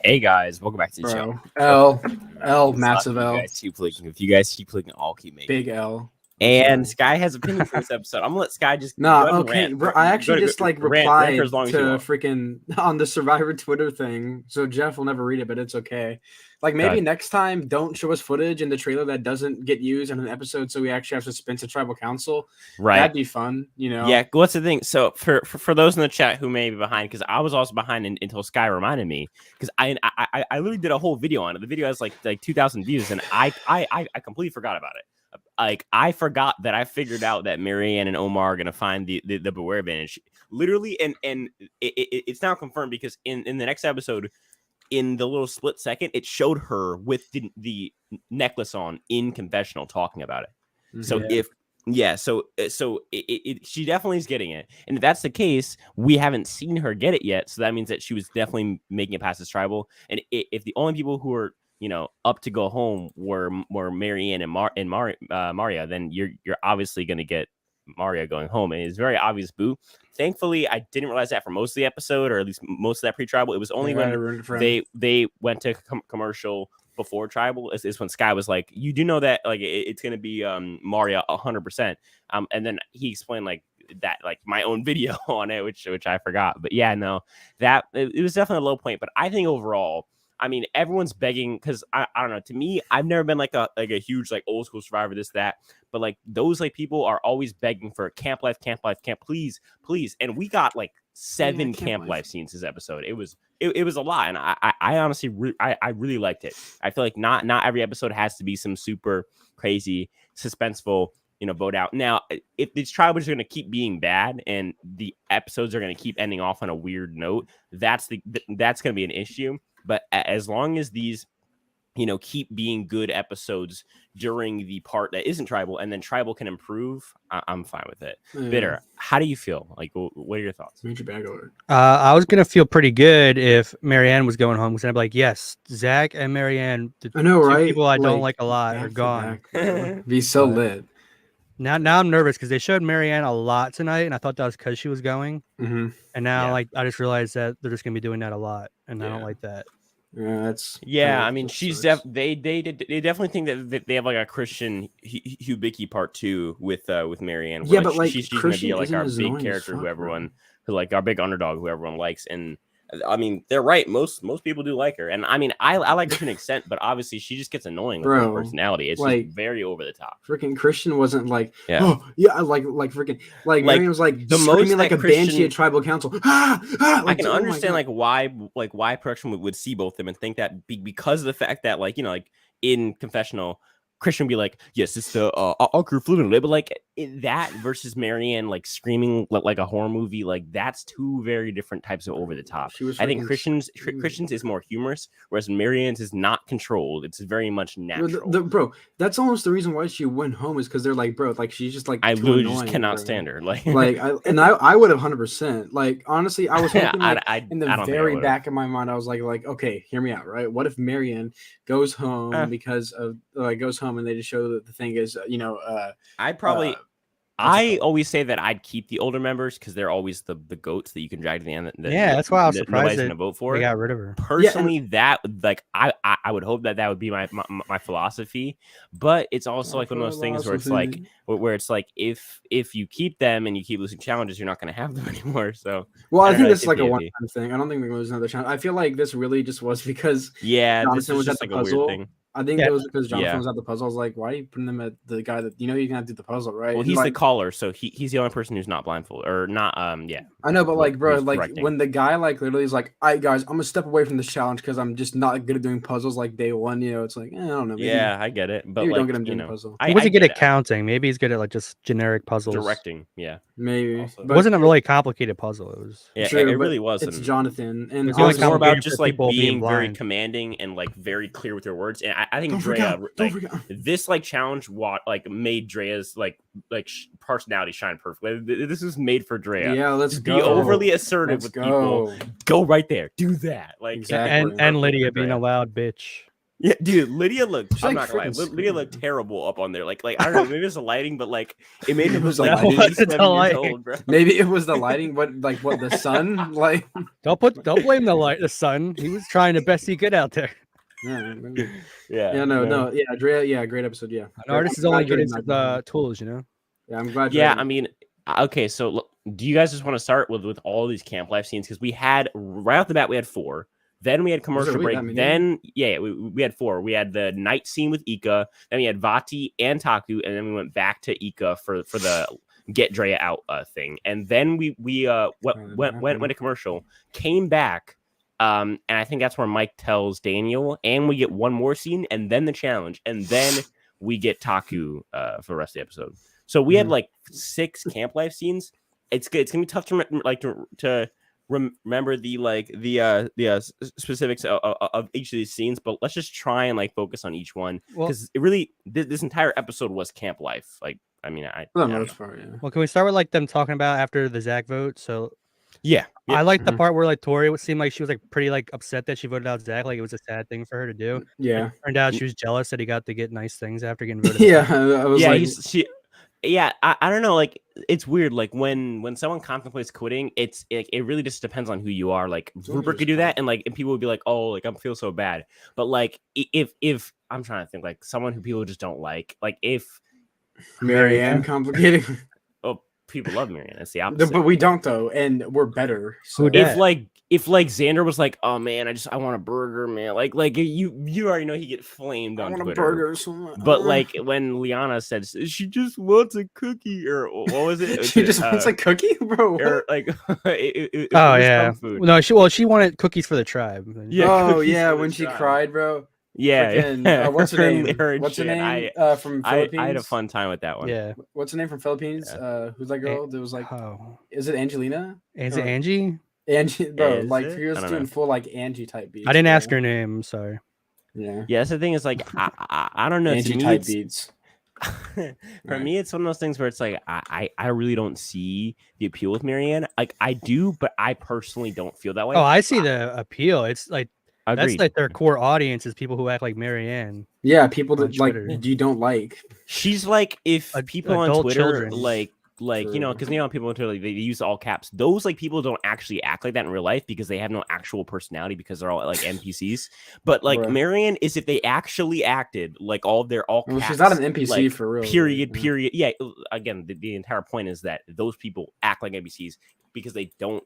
Hey guys, welcome back to the show. Massive L. If you guys keep clicking, I'll keep making Big L. And Sky has opinion for this episode. I'm gonna let Sky just okay. rant. I actually replied for as long as you want. freaking on the Survivor Twitter thing, so Jeff will never read it, but it's okay. Like maybe next time, don't show us footage in the trailer that doesn't get used in an episode, so we actually have suspense of tribal council. Right, that'd be fun, you know. Yeah. What's the thing? So for those in the chat who may be behind, because I was also behind until Sky reminded me, because I literally did a whole video on it. The video has like 2,000 views, and I completely forgot about it. Like I forgot that I figured out that Marianne and Omar are gonna find the Beware advantage. Literally, and it's now confirmed because in the next episode, in the little split second, it showed her with the necklace on in confessional talking about it. So she definitely is getting it, and if that's the case, we haven't seen her get it yet. So that means that she was definitely making it past this tribal. And if the only people who are up to go home were Marianne and Maria, then you're obviously going to get Maria going home, and it's very obvious. Boo. Thankfully, I didn't realize that for most of the episode, or at least most of that pre-tribal. It was only when they went to commercial before tribal is when Sky was like, "You do know that like it's going to be Maria 100%." And then he explained like that, like my own video on it, which I forgot. But yeah, no, that it was definitely a low point. But I think overall, I mean, everyone's begging because I don't know. To me, I've never been like a huge like old school Survivor, this, that. But like those like people are always begging for camp life, please. And we got like 7 camp life scenes this episode. It was a lot, and I honestly I really liked it. I feel like not every episode has to be some super crazy suspenseful vote out. Now, if these tribals are going to keep being bad and the episodes are going to keep ending off on a weird note, that's going to be an issue. But as long as these, keep being good episodes during the part that isn't tribal, and then tribal can improve, I'm fine with it. Yeah. Bitter, how do you feel? Like, what are your thoughts? Major bag order. I was gonna feel pretty good if Marianne was going home, because I'd be like, yes, Zach and Marianne, I know, right? People I don't like a lot are gone. Be so lit. Now I'm nervous because they showed Marianne a lot tonight, and I thought that was because she was going. And now, I just realized that they're just gonna be doing that a lot, and I don't like that. Yeah, I mean, she's they definitely think that they have like a Christian Hubicki part 2 with Marianne. Yeah, but like she's gonna be like our big character, our big underdog, who everyone likes. And I mean, they're right. Most people do like her, and I mean, I like her to an extent, but obviously she just gets annoying with her personality. It's like, just very over the top. Freaking Christian wasn't like, like freaking like Marianne was like the screaming like a banshee at tribal council. I can understand why production would see both of them and think that because of the fact that like in confessional, Christian would be like, yes, it's the our crew flew, but like that versus Marianne like screaming like a horror movie, like that's 2 very different types of over the top. I think Christian's is more humorous, whereas Marianne's is not controlled. It's very much natural. Bro, that's almost the reason why she went home, is because they're like, bro, like she's just like I literally just cannot stand her. Like I would have 100%. Like honestly, I was hoping in the very back of my mind, I was like, okay, hear me out, right? What if Marianne goes home because of goes home and they just show that the thing is, I'd probably. I always say that I'd keep the older members because they're always the goats that you can drag to the end. That's why I was surprised that vote for. They got rid of her. Personally, that like I would hope that would be my philosophy. But it's also like one of those things where it's like if you keep them and you keep losing challenges, you're not going to have them anymore. So I think this is like a one-time thing. I don't think we're going to lose another challenge. I feel like this really just was because this was just like a weird thing. I think it was because Jonathan was at the puzzle. I was like, why are you putting them at the guy that you're gonna do the puzzle, right? Well, he's the caller, so he's the only person who's not blindfolded or not. I know, but like, bro, like when the guy like literally is like, "All right, guys, I'm gonna step away from this challenge because I'm just not good at doing puzzles like day one." It's like, I don't know. Maybe, I get it, but maybe like, don't get him doing puzzle. He wasn't good at counting. Maybe he's good at like just generic puzzles. Directing, maybe. It wasn't a really complicated puzzle. It was. Yeah, it really wasn't. It's Jonathan, and it was more about just like being very commanding and like very clear with your words. And I think Drea. This like challenge made Drea's like personality shine perfectly. This is made for Drea. Yeah, let's be overly assertive people. Go right there, do that. Like and Lydia being a loud bitch. Yeah, dude, Lydia looked. I'm not gonna lie. Lydia looked terrible up on there. Like I don't know. Maybe it was the lighting, but like it made him look like 87 years old, bro. Maybe it was the lighting. What the sun? Like don't blame the sun. He was trying the best he could out there. Yeah. No. Yeah, Drea. Yeah, great episode. Yeah, an artist is only getting the tools, Yeah, I'm glad. Yeah, I mean, okay. So, look, do you guys just want to start with all these camp life scenes? Because we had right off the bat, we had 4. Then we had commercial break. Then we had 4. We had the night scene with Ika. Then we had Vati and Taku, and then we went back to Ika for the get Drea out thing. And then we went to commercial, came back, and I think that's where Mike tells Daniel, and we get one more scene, and then the challenge, and then we get Taku for the rest of the episode. So we had like 6 camp life scenes. It's good. It's gonna be tough to remember the specifics of each of these scenes, but let's just try and like focus on each one, because it really this entire episode was camp life. Like, I mean, for the most part, yeah. Well, can we start with like them talking about after the Zach vote? So yeah. I like the part where like Tori would seem like she was like pretty like upset that she voted out Zach. Like it was a sad thing for her to do. Yeah. It turned out she was jealous that he got to get nice things after getting voted. I don't know. Like, it's weird. Like when someone contemplates quitting, it really just depends on who you are. Like Rupert could do that, and people would be like, "Oh, like I feel so bad." But like if I'm trying to think, like someone who people just don't like if Marianne complicating. Oh, people love Marianne. That's the opposite. But we don't though, and we're better. So. If Xander was like, "Oh man, I want a burger, man," like you already know he get flamed on Twitter. I want a burger so much. But like when Liana said she just wants a cookie, or what was it? She just wants a cookie, bro. Or like food. No, she wanted cookies for the tribe. Yeah. When she cried, bro. Yeah. What's her name? What's her name? From Philippines. I had a fun time with that one. Yeah. What's her name from Philippines? Who's that girl? There was like, is it Angelina? Is it Angie? Angie, bro, like you're just doing full like Angie type beats. I didn't ask her name. I'm sorry. Yeah. That's the thing. Is like I don't know. Angie type beats. For me, it's one of those things where it's like I really don't see the appeal with Marianne. Like I do, but I personally don't feel that way. Oh, I see the appeal. It's like Agreed. That's like their core audience is people who act like Marianne. Yeah, people that like you don't like. She's like if people on Twitter children. like you know, because people on Twitter they use all caps. Those like people don't actually act like that in real life because they have no actual personality because they're all like NPCs. But like Marianne is if they actually acted like all of their all caps. Well, she's not an NPC like, for real. Period. Yeah. Again, the entire point is that those people act like NPCs because they don't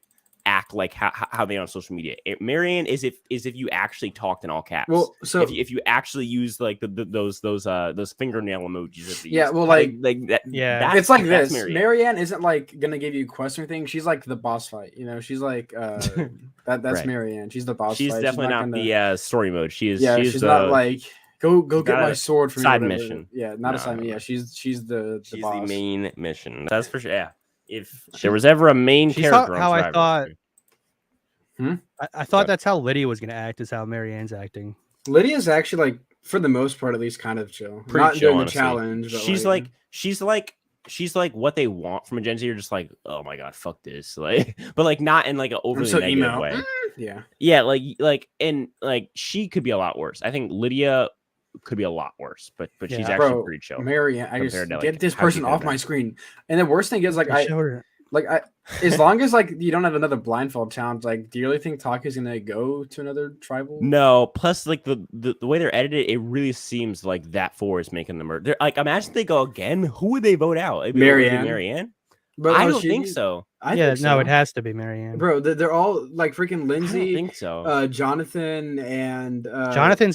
act like how they are on social media. Marianne is if you actually talked in all caps. Well, so if you actually use like those fingernail emojis. Yeah, well, like that. Yeah, it's like this. Marianne isn't like gonna give you quests or anything. She's like the boss fight. You know, she's like that's right. Marianne. She's the boss. She's fight. Definitely not the story mode. She is. Yeah, she's not like go get my sword for side mission. Yeah, not a side mission. Yeah, she's the boss. The main mission. That's for sure. Yeah. If there was ever a main character, how I thought. I thought Sorry. that's how Lydia was gonna act. Is how Marianne's acting. Lydia's actually like, for the most part, at least, kind of chill. Pretty not chill, doing honestly. the challenge. But she's like what they want from a Gen Z. You're just like, oh my god, fuck this. Like, but like not in like an overly negative way. Yeah. Like and like she could be a lot worse. I think Lydia could be a lot worse, but she's actually pretty chill. Marianne, I just get this person off my screen. And the worst thing is like as long as like you don't have another blindfold challenge, like do you really think Taku's gonna go to another tribal? No. Plus, like the way they're edited, it really seems like that 4 is making the murder. Like, imagine they go again. Who would they vote out? Marianne. But I don't think so. It has to be Marianne. Bro, they're all like freaking Lindsay. I don't think so. Jonathan and Jonathan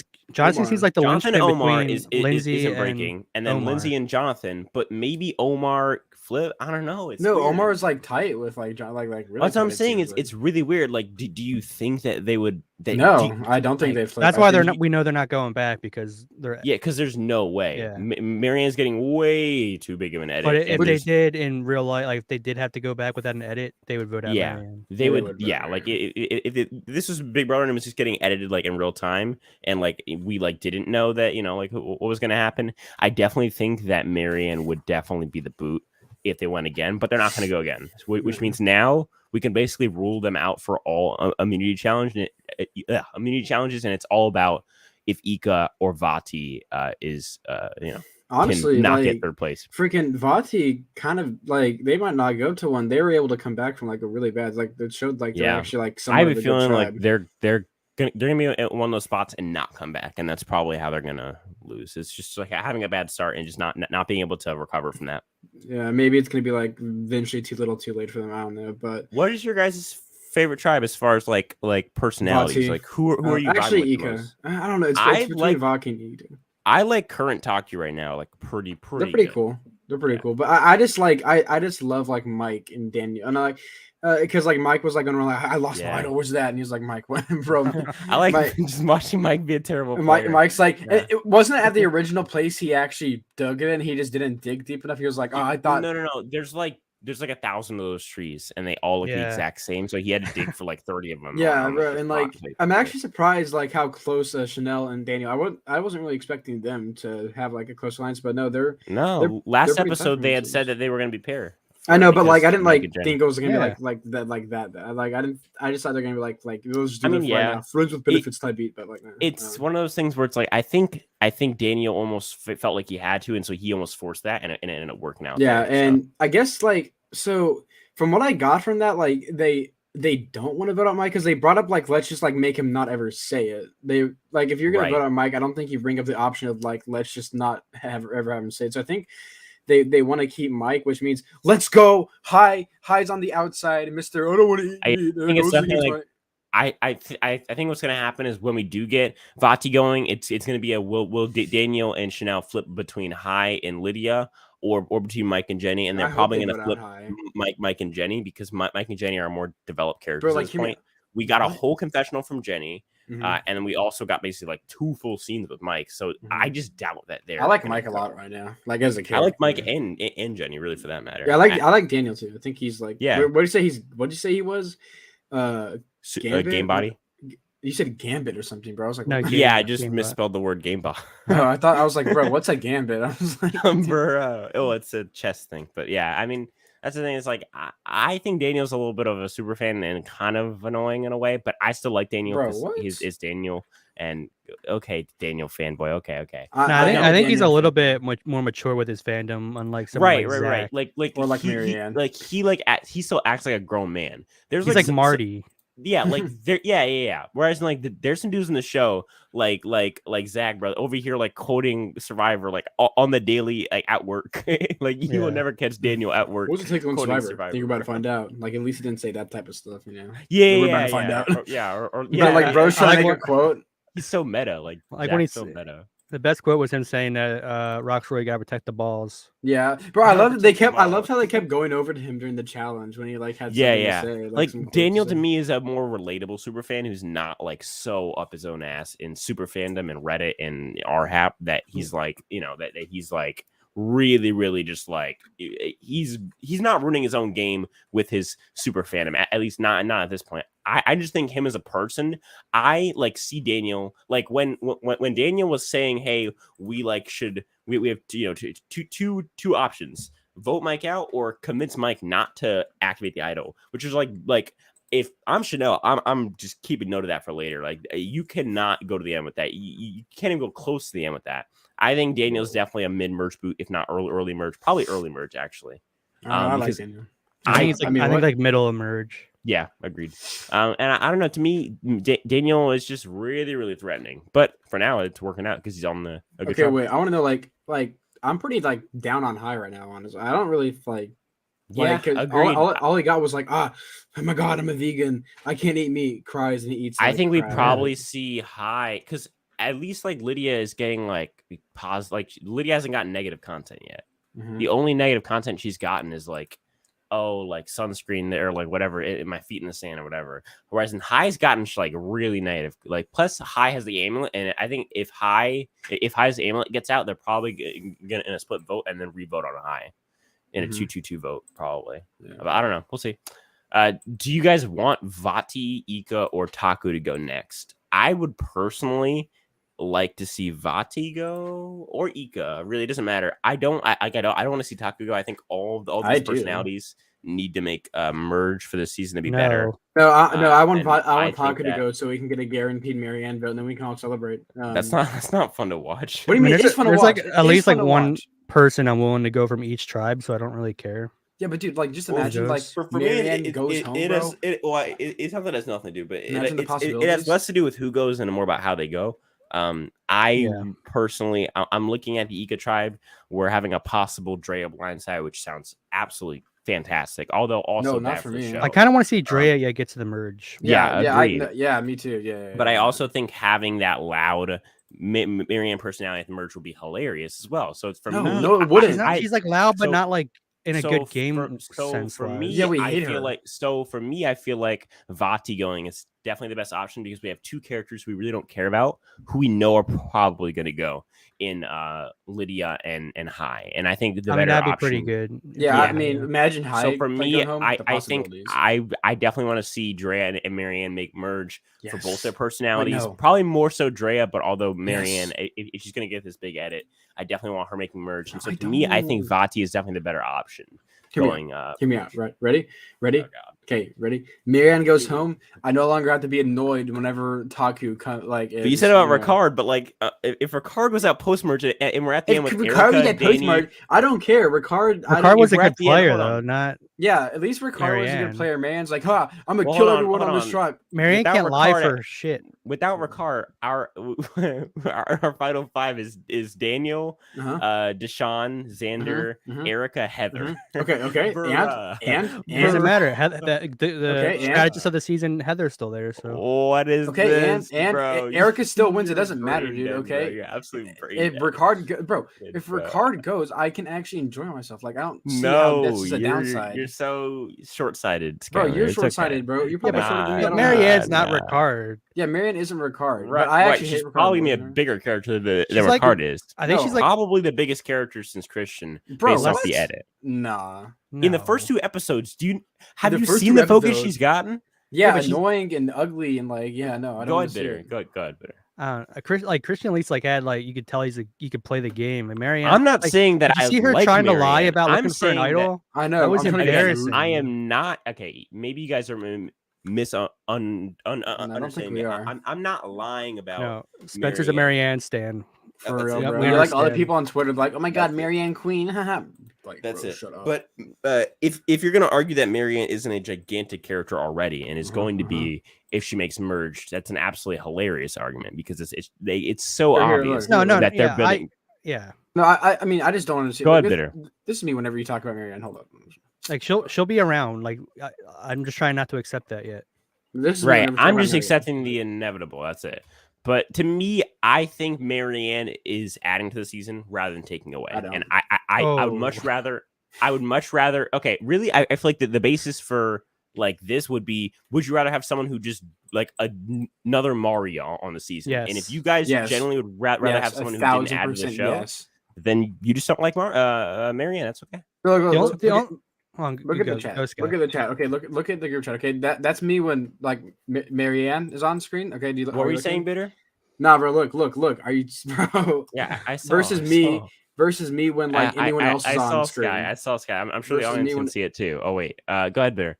seems like the Jonathan and Omar is Lindsay breaking, and then Omar. Lindsay and Jonathan, but maybe Omar flip. I don't know. It's weird. Omar is like tight with like John, like really. That's what I'm saying. It's really weird. Like, do you think that they would? I don't think they flip. That's why they're not. We know they're not going back because they're. Yeah, because there's no way. Yeah. Marianne's getting way too big of an edit. But if they did in real life, like if they did have to go back without an edit, they would vote out. Yeah, Marianne. they would. Yeah, like if this was Big Brother and it was just getting edited like in real time, and like we like didn't know that like what was going to happen. I definitely think that Marianne would definitely be the boot if they went again, but they're not going to go again, which means now we can basically rule them out for all immunity challenges, and it's all about if Ika or Vati is honestly, not get third place. Freaking Vati kind of like they might not go to one. They were able to come back from like a really bad it showed like they're actually like I have a feeling like they're gonna be in one of those spots and not come back, and that's probably how they're gonna lose. It's just like having a bad start and just not being able to recover from that. Yeah, maybe it's gonna be like eventually too little, too late for them. I don't know, but what is your guys' favorite tribe as far as like personalities? Vati. Like who are you actually Ika? I don't know. It's between Vati and Ika. I like current Taki right now, like pretty. They're pretty cool. They're pretty cool, but I just like I just love like Mike and Daniel, and I like because like Mike was like going around like I lost my idol, what's that? And he was like Mike, bro. I like Mike, just watching Mike be a terrible player. Mike's like it wasn't at the original place he actually dug it in. He just didn't dig deep enough. He was like, oh, I thought no. There's like 1,000 of those trees, and they all look the exact same. So he had to dig for like 30 of them. Yeah, bro, and like I'm actually surprised like how close Chanel and Daniel. I wasn't really expecting them to have like a close alliance, but no, they're last episode they had said that they were going to be pair. I know, but like I didn't like think it was gonna be like that. Like I just thought they're gonna be like it was. Right now. Friends with benefits type beat, but like it's one of those things where it's like I think Daniel almost felt like he had to, and so he almost forced that, and it ended up working out. Yeah, and I guess like so from what I got from that, like they don't want to vote out Mike because they brought up like let's just like make him not ever say it. They like if you're gonna vote out Mike, I don't think you bring up the option of like let's just not ever have him say it. So I think. They want to keep Mike, which means let's go. High's on the outside, Mr. I don't want to eat. I think it's something like I think what's gonna happen is when we do get Vati going, it's gonna be will Daniel and Chanel flip between High and Lydia or between Mike and Jenny, and they're probably gonna flip Mike and Jenny because Mike and Jenny are more developed characters at this point. We got a whole confessional from Jenny. And then we also got basically like 2 full scenes with Mike. So I just doubt that there. I like Mike a lot right now. Like as a kid. I like Mike and Jenny really for that matter. Yeah, I like Daniel too. I think he's like what do you say he was? Game body. You said Gambit or something, bro. I was like, no, I just misspelled the word game bot. I was like, bro, what's a Gambit? I was like, it's a chess thing. But yeah, I mean, that's the thing. Is like I think Daniel's a little bit of a super fan and kind of annoying in a way, but I still like Daniel because he's Daniel. And Daniel fanboy. Okay. I think he's a little bit more mature with his fandom, unlike some right. Like Marianne. He still acts like a grown man. He's like Marty. Yeah, like yeah. Whereas like there's some dudes in the show like Zach, bro, over here like quoting Survivor like on the daily like at work. Like you will never catch Daniel at work. What's it take on Survivor? I think you're about to find out. Like at least he didn't say that type of stuff, you know. We're about to find out. But like bro's trying to make a quote. He's so meta, like when he's so meta. The best quote was him saying that Roxroy got to protect the balls. Yeah, bro. I loved how they kept going over to him during the challenge when he like had something to say. Like Daniel to me is a more relatable super fan who's not like so up his own ass in super fandom and Reddit and RHAP that he's like that he's like really just like he's not ruining his own game with his super fandom, at least not at this point. I just think him as a person, I like see Daniel like when Daniel was saying, hey, we like we have two options: vote Mike out or convince Mike not to activate the idol, which is like if I'm Chanel, I'm just keeping note of that for later. Like you cannot go to the end with that. You can't even go close to the end with that. I think Daniel's definitely a mid merge boot, if not early merge, probably early merge actually. I like Daniel. I think like middle merge. Yeah, agreed. And I don't know. To me, Daniel is just really threatening. But for now, it's working out because he's on the. Wait. I want to know like I'm pretty like down on High right now. Honestly, I don't really like. Yeah, all he got was like, oh my god, I'm a vegan. I can't eat meat. Cries and he eats. I think we probably see High because at least like Lydia is getting like positive. Like Lydia hasn't gotten negative content yet. Mm-hmm. The only negative content she's gotten is like. Oh, like sunscreen there, like whatever, my feet in the sand or whatever. Whereas in High's gotten like really negative. Like plus High has the amulet, and I think if High's amulet gets out, they're probably gonna in a split vote and then re-vote on High in a 2-2-2 vote probably. Yeah. But I don't know. We'll see. Do you guys want Vati, Ika, or Taku to go next? I would personally like to see Vati go or Ika. Really, it doesn't matter. I don't want to see Taku go. I think all these personalities need to make a merge for the season to be better. No, I want Vodka to go so we can get a guaranteed Marianne vote, and then we can all celebrate. That's not fun to watch. What do you mean? It's fun to watch. Like at least like one person I'm willing to go from each tribe, so I don't really care. Yeah, but dude, like, just imagine, like, for Marianne goes home, bro. It's something that has nothing to do, but it has less to do with who goes and more about how they go. Personally, I'm looking at the Ika tribe. We're having a possible Drea blindside, which sounds absolutely fantastic. Although also not for me. I kind of want to see Drea get to the merge. Yeah, me too. Yeah. But I also think having that loud Marianne personality at the merge would be hilarious as well. So it's for me. No, it wouldn't. She's like loud, but not like in a good game sense. For me, I feel like Vati going is definitely the best option because we have two characters we really don't care about who we know are probably going to go in Lydia and Hai, and I think that'd be pretty good. Yeah, I mean, imagine Hai. So for me, I think I definitely want to see Drea and Marianne make merge for both their personalities. Probably more so Drea, but although Marianne, if she's going to get this big edit, I definitely want her making merge. And so to me, I think Vati is definitely the better option. Hear me out. Right? Ready? Okay, ready? Marianne goes home. I no longer have to be annoyed whenever Taku but you said about Ricard, but like if Ricard was out post merge and we're at the end with Ricard post merge, I don't care. Ricard was a good player though, not. Yeah, at least Ricard was a good player. Marianne's like, I'm gonna kill everyone on this tribe. Marianne can't lie for shit. Without Ricard, our final five is Daniel, Deshaun, Xander, Erica, Heather. Okay. And doesn't matter. The strategist of the season, Heather's still there. So what is this, and bro? Erica still wins. It doesn't matter, dude. Okay, you're absolutely if Ricard goes, I can actually enjoy myself. Like I don't see how this is a downside. You're so short-sighted, bro. You're short-sighted, bro. You're probably shorter than me. Marianne's not Ricard. Yeah, Marianne isn't Ricard. Right, but I actually hate she's Ricard. Probably a bigger character than Ricard is. I think she's like probably the biggest character since Christian, based off the edit. Nah. In the first two episodes, have you seen the focus she's gotten? Yeah, annoying and ugly and like, I don't. Go ahead, Bitter. Go ahead, Bitter. Christian at least had you could tell he could play the game. And Marianne, I'm not saying that I see her trying to lie about looking for an idol. I know that was embarrassing. I am not okay. Maybe you guys are understanding. I don't think we are. I'm not lying about. No, Spencer's a Marianne stan. For real, bro. You're like all the people on Twitter, like, oh my god, Marianne Queen. Like, that's it. Shut up. But if you're gonna argue that Marianne isn't a gigantic character already and is going to be if she makes merge, that's an absolutely hilarious argument because it's so obvious. No, that they're building. No, I mean, I just don't understand. Go ahead, Bitter. This is me whenever you talk about Marianne. Hold up. Like she'll be around. Like I'm just trying not to accept that yet. Right. I'm just accepting the inevitable. That's it. But to me, I think Marianne is adding to the season rather than taking away. And I would much rather. Okay, really, I feel like the basis for like this would be: would you rather have someone who just like another Mario on the season? Yes. And if you guys generally would rather have someone who didn't add to the show, then you just don't like Marianne. That's okay. Look at the chat. Look at the chat. Okay, look at the group chat. Okay, that's me when like Marianne is on screen. Okay, what were you saying, Bitter? Nah, bro. Look. Are you, bro? Yeah, I saw. Versus me when like anyone else is on screen. I saw Sky. I'm sure the audience can see it too. Oh wait, go ahead, Bitter.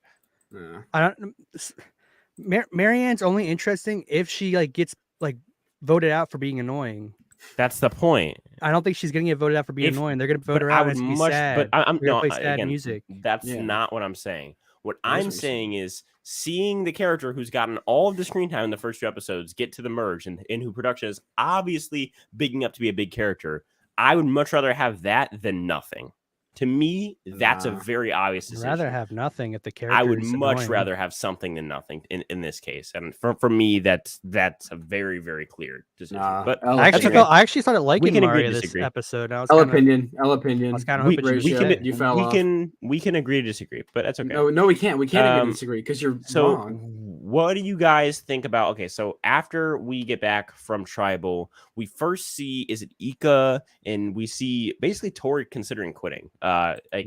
Marianne's only interesting if she like gets like voted out for being annoying. That's the point. I don't think she's gonna get voted out for being annoying. They're gonna vote her out. Sad. But I'm play sad music. That's not what I'm saying. What I'm saying is seeing the character who's gotten all of the screen time in the first two episodes get to the merge and who production is obviously bigging up to be a big character. I would much rather have that than nothing. To me, that's a very obvious decision. I'd rather have nothing if the character. I would much rather have something than nothing in this case, and for me, that's a very very clear decision. But I actually started liking Mario this episode. L opinion. I was kind of hoping we can agree to disagree, but that's okay. No, we can't. We can't agree to disagree because you're wrong. What do you guys think about? Okay, so after we get back from Tribal, we first see is it Ika, and we see basically Tori considering quitting. Tried to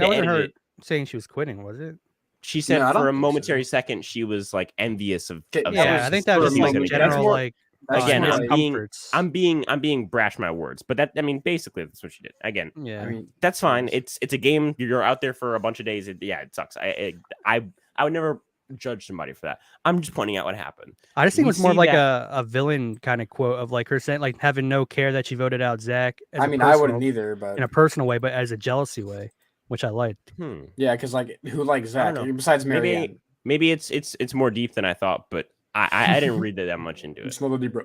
edit it. Saying she was quitting, was it? She said for a momentary second she was like envious of I think that was like general like Again, I'm being brash my words, but that, I mean, basically that's what she did. Again, yeah, I mean, that's fine. It's a game. You're out there for a bunch of days. It sucks. I would never judge somebody for that. I'm just pointing out what happened. I just think it was more like a villain kind of quote of like her saying, like, having no care that she voted out Zach. I mean, I wouldn't either, but in a personal way, but as a jealousy way, which I liked. Yeah, because like who likes Zach besides Marianne? Maybe it's more deep than I thought, but I didn't read that much into it. It's a little deeper.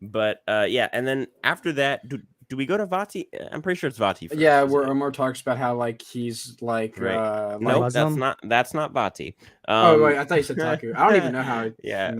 But yeah, and then after that, do we go to Vati? I'm pretty sure it's Vati first. Yeah, where Omar talks about how like he's like no, that's not Vati. Oh wait, I thought you said Taku. I don't even know how.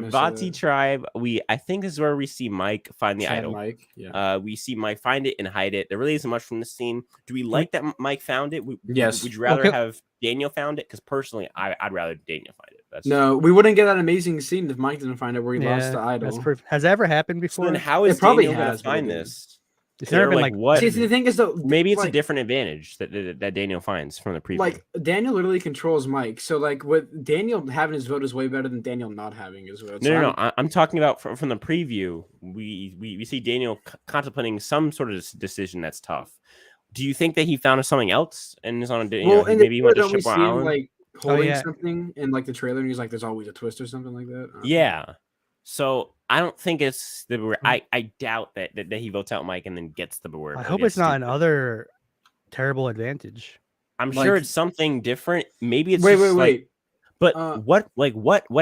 Vati tribe. I think this is where we see Mike find the idol. Mike, yeah. We see Mike find it and hide it. There really isn't much from this scene. Do we like that Mike found it? Yes. Would you rather have Daniel found it? Because personally, I'd rather Daniel find it. No, we wouldn't get that amazing scene if Mike didn't find it where he lost the idol. Has that ever happened before? So then how is Daniel going to find this? It's never been like what? See, the thing is though, maybe it's a different advantage that Daniel finds from the preview. Like Daniel literally controls Mike, so like with Daniel having his vote is way better than Daniel not having his vote. No, I'm talking about from the preview. We see Daniel contemplating some sort of decision that's tough. Do you think that he found something else and is on a maybe he went to Shipwell Island? Like holding something in like the trailer, and he's like, "There's always a twist" or something like that. Yeah. So I don't think it's the Beware. I doubt that he votes out Mike and then gets the Beware. I hope it's not another terrible advantage. I'm sure it's something different. Maybe it's wait. But what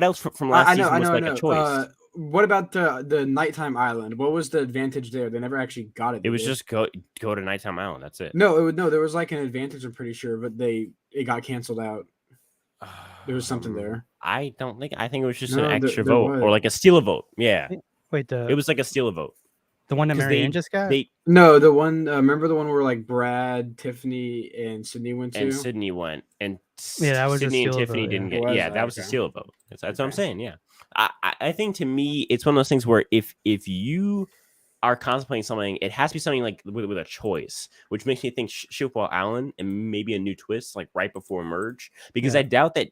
else from last season was a choice? What about the nighttime island? What was the advantage there? They never actually got it. It was just go to nighttime island. That's it. No, there was like an advantage. I'm pretty sure, but it got canceled out. There was something there. I think it was just an extra vote or like a steal a vote. Yeah. Wait, it was like a steal a vote. The one that Marianne just got? No, the one. Remember the one where like Brad, Tiffany, and Sydney went to? And Sydney went, and that was Sydney and Tiffany vote, didn't get. That was a steal a vote. That's what I'm saying. Yeah. I think to me, it's one of those things where if you are contemplating something, it has to be something like with a choice, which makes me think Shipwell Island and maybe a new twist like right before merge, because I doubt that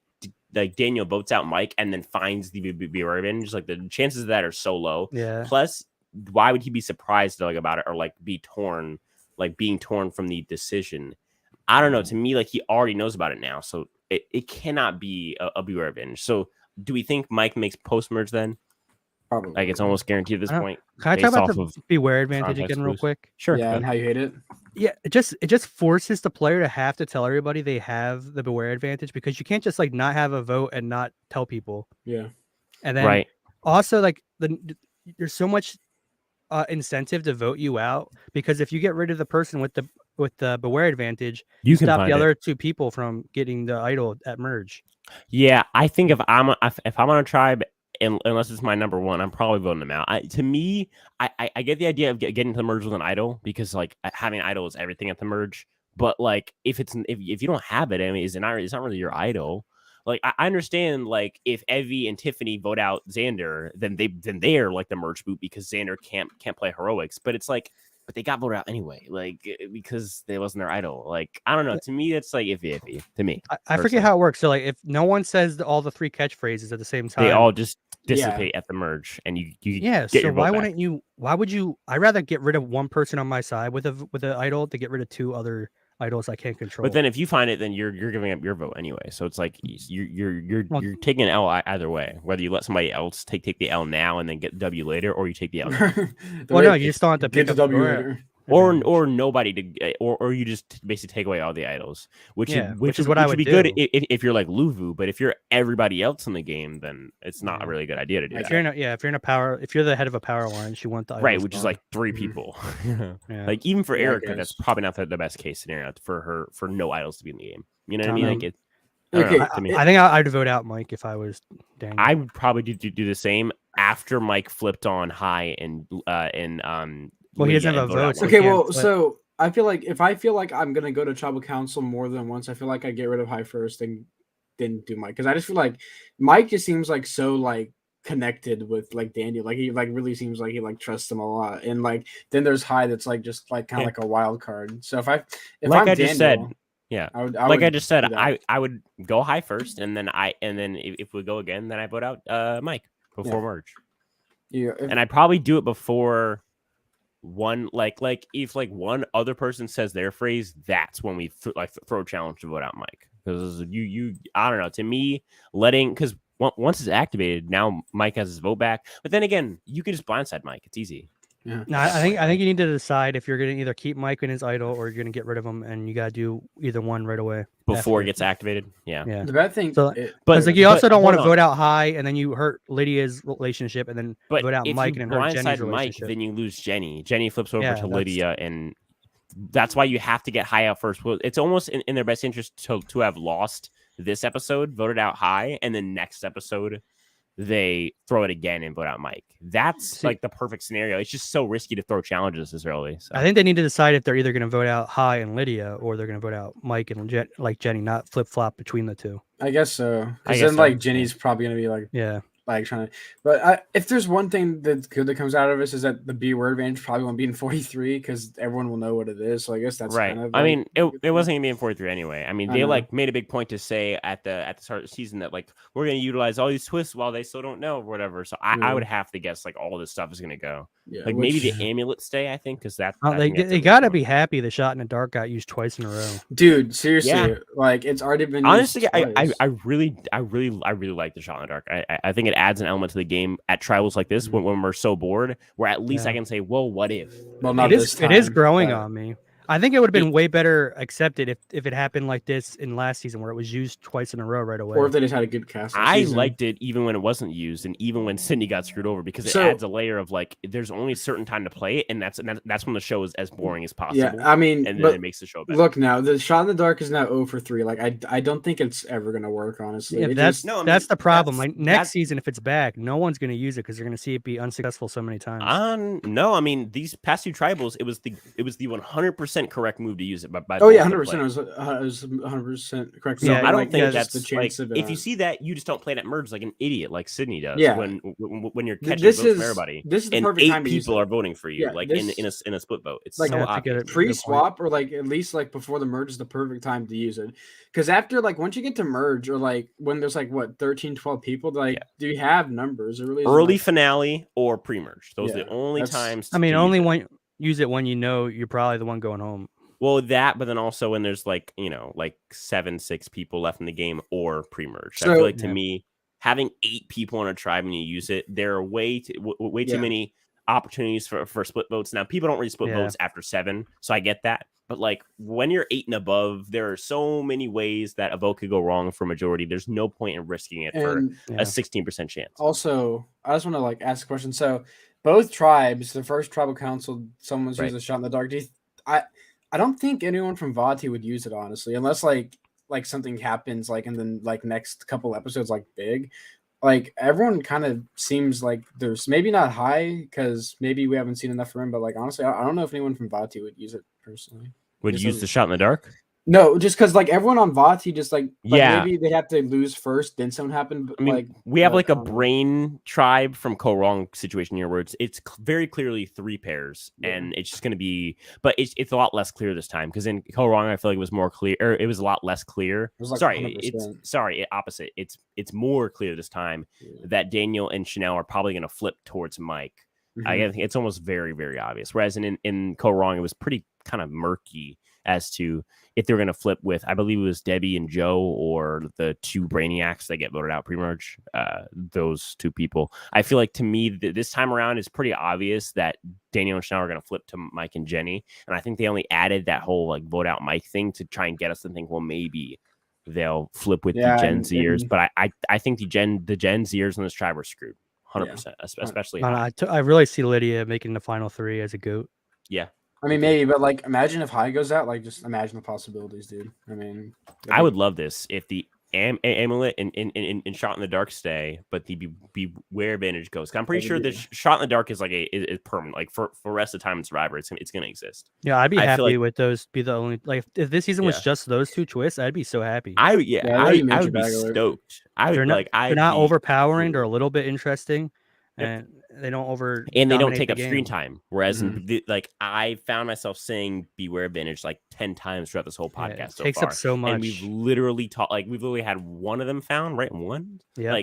like Daniel votes out Mike and then finds the Beware advantage. Like the chances of that are so low. Yeah. Plus, why would he be surprised like about it or like being torn from the decision? I don't know. To me, like he already knows about it now, so it cannot be a Beware advantage. So do we think Mike makes post merge then? Probably. Like it's almost guaranteed at this point. Can I talk about the Beware advantage again real quick? Sure. Yeah, and how you hate it. Yeah, it just forces the player to have to tell everybody they have the Beware advantage, because you can't just like not have a vote and not tell people. Yeah. And then also like there's so much incentive to vote you out, because if you get rid of the person with the Beware advantage, you can stop the other two people from getting the idol at merge. Yeah, I think if I'm on a tribe, unless it's my number one, I'm probably voting them out. To me, I get the idea of getting to the merge with an idol, because like having an idol is everything at the merge. But like if you don't have it, I mean, it's not really your idol. Like I understand, like if Evie and Tiffany vote out Xander, then they're like the merge boot because Xander can't play heroics. But it's like, but they got voted out anyway, like because they wasn't their idol. Like I don't know. To me, it's like iffy. To me, I forget how it works. So like if no one says all the 3 catchphrases at the same time, they all just dissipate at the merge, and you get so your vote why back. wouldn't you? Why would you? I'd rather get rid of one person on my side with a idol to get rid of 2 other idols I can't control. But then if you find it, then you're giving up your vote anyway. So it's like you're taking an L either way. Whether you let somebody else take the L now and then get W later, or you take the L. Well, no, you just don't have to pick the W later. Or nobody to, or you just basically take away all the idols, which is what I would be do. good if you're like Luvu. But if you're everybody else in the game, then it's not a really good idea to do that. If you're the head of a power line, you want the idols which is like 3 people. Like even for Erica, that's probably not the best case scenario for no idols to be in the game. You know what I mean? Like I think I'd vote out Mike if I was Daniel. I would probably do the same after Mike flipped on high and well, he doesn't have a vote. Okay, so I feel like if I feel like I'm gonna go to tribal council more than once, I feel like I get rid of high first and then do Mike, because I just feel like Mike just seems like so like connected with like Daniel, like he like really seems like he like trusts him a lot, and like then there's high that's like just like kind of like a wild card. So if I'm Daniel, I just said, I would go high first, and then if we go again, then I vote out Mike before merge. Yeah, and I'd probably do it before one if one other person says their phrase, that's when we throw a challenge to vote out Mike. Because you I don't know, to me, because once it's activated, now Mike has his vote back. But then again, you can just blindside Mike. It's easy. Yeah. No, I think you need to decide if you're going to either keep Mike in his idol or you're going to get rid of him, and you got to do either one right away before it gets activated. Yeah. The bad thing, but you also don't want to vote out High, and then you hurt Lydia's relationship, and then vote out Mike and hurt Jenny's relationship. Then you lose Jenny. Jenny flips over to Lydia, and that's why you have to get High out first. It's almost in their best interest to have lost this episode, voted out High, and then next episode they throw it again and vote out Mike. That's like the perfect scenario. It's just so risky to throw challenges this early. So. I think they need to decide if they're either going to vote out High and Lydia, or they're going to vote out Mike and Jenny, not flip flop between the two. I guess so. Because then Jenny's probably going to be trying to. But if there's one thing that's good that comes out of this is that the B word advantage probably won't be in 43 because everyone will know what it is. So I guess that's right. Kind of I mean, it wasn't gonna be in 43 anyway. I mean, they made a big point to say at the start of the season that we're gonna utilize all these twists while they still don't know or whatever. So I would have to guess all this stuff is gonna go. Yeah, maybe the amulet stay. I think because that they gotta be happy the shot in the dark got used twice in a row. Dude, seriously, it's already been. Honestly, I really like the shot in the dark. I think it adds an element to the game at tribals like this when we're so bored, where at least I can say, well, what if? Well, not it is growing on me. I think it would have been way better accepted if it happened like this in last season, where it was used twice in a row right away. Or if they just had a good cast. I liked it even when it wasn't used, and even when Sydney got screwed over, because it adds a layer of there's only a certain time to play it, and that's when the show is as boring as possible. Yeah, I mean, and then it makes the show better. Look now, the shot in the dark is now 0 for 3. I don't think it's ever gonna work, honestly. Yeah, that's the problem. Next season, if it's back, no one's gonna use it because they're gonna see it be unsuccessful so many times. No, I mean these past two tribals, it was the 100% correct move to use it. By 100%. It was 100% correct. So I don't think that's the chance of if you see that, you just don't play that merge like an idiot, like Sydney does. Yeah. When you're catching votes from everybody, this is the and perfect 8 time to people use are voting for you, in a split vote. It's so obvious. Pre-swap or at least before the merge is the perfect time to use it. Because after once you get to merge or when there's 13, 12 people, do you have numbers? It really early finale or pre-merge. Those are the only times. I mean, only when use it when you know you're probably the one going home. Well, but then also when there's 7-6 people left in the game or pre-merge. So, I feel to me, having 8 people on a tribe when you use it, there are way too many opportunities for split votes. Now, people don't really split votes after 7, so I get that. But when you're 8 and above, there are so many ways that a vote could go wrong for majority. There's no point in risking it for a 16% chance. Also, I just want to ask a question. So, both tribes, the first tribal council, someone's used a shot in the dark. I don't think anyone from Vati would use it, honestly, unless something happens and then next couple episodes big. Everyone kind of seems there's maybe not High because maybe we haven't seen enough from him, but honestly, I don't know if anyone from Vati would use it personally. Would use the shot in the dark? No, just because everyone on Vati just maybe they have to lose first, then something happen. But, I mean, we have a brain tribe from Ko-Rong situation here where it's very clearly 3 pairs, and it's just going to be, but it's a lot less clear this time because in Ko-Rong I feel it was more clear, or it was a lot less clear. Opposite. It's more clear this time that Daniel and Chanel are probably going to flip towards Mike. Mm-hmm. I think it's almost very, very obvious. Whereas in Ko-Rong it was pretty kind of murky as to if they're going to flip with, I believe it was Debbie and Joe or the 2 Brainiacs that get voted out pre-merge. Those 2 people. I feel to me this time around it's pretty obvious that Daniel and Chanel are going to flip to Mike and Jenny. And I think they only added that whole vote out Mike thing to try and get us to think, well, maybe they'll flip with the Gen Zers. But I think the Gen Zers on this tribe are screwed 100%, especially. I really see Lydia making the final 3 as a GOAT. Yeah. I mean, maybe, but imagine if High goes out. Just imagine the possibilities, dude. I mean, I would love this if the Amulet and shot in the dark stay, but the beware advantage goes. I'm pretty sure the shot in the dark is is permanent. For the rest of the time in Survivor, it's gonna exist. Yeah, I'd be happy with those. Be the only if this season was just those 2 twists, I'd be so happy. I would be stoked. They're not overpowering. They're a little bit interesting. And they don't take up screen time. Whereas I found myself saying beware advantage 10 times throughout this whole podcast. It takes up so much. And we've literally had one of them found, right? One? Yeah.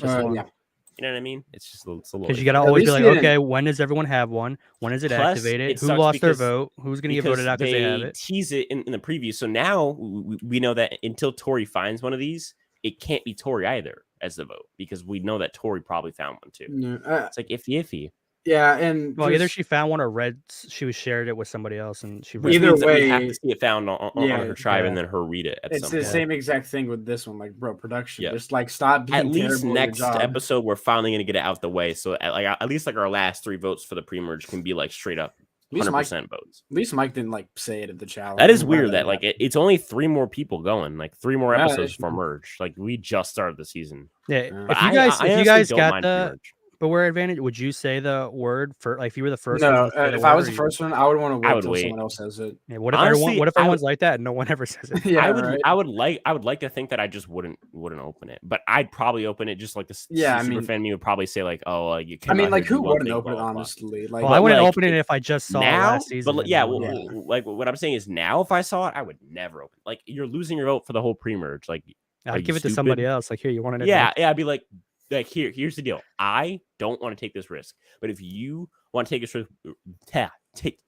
You know what I mean? It's just it's a little. Because you gotta always be like, okay, when does everyone have one? When is it activated? Who lost their vote? Who's gonna get voted out because they have it? Tease it in the preview. So now we know that until Tori finds one of these, it can't be Tori either as the vote because we know that Tori probably found one too. It's like iffy. Yeah, and either she found one or she shared it with somebody else, and she either way we have to see it found on her tribe and then her read it. It's the same exact thing with this one, like bro, production. Just like stop being at least next episode we're finally gonna get it out the way. So at least like our last 3 votes for the pre-merge can be like straight up 100% votes. At least Mike didn't like say it at the challenge. That is weird that like it's only 3 more people going, like 3 more episodes for merge. Like we just started the season. Yeah, if you guys got the Beware advantage, would you say the word for like if you were the first one? No, if I was the first one, I would want to wait until someone else says it. Yeah, what if everyone's like that and no one ever says it? Yeah, I would like to think that I just wouldn't open it, but I'd probably open it just like the super fan me would probably say like, oh, you can. I mean, like who wouldn't open it honestly? Like, I wouldn't open it if I just saw it last season. But like what I'm saying is now if I saw it, I would never open. Like you're losing your vote for the whole pre-merge. Like I'd give it to somebody else. Like here, you want it? Yeah, I'd be like here's the deal. I don't want to take this risk, but if you want to take this risk,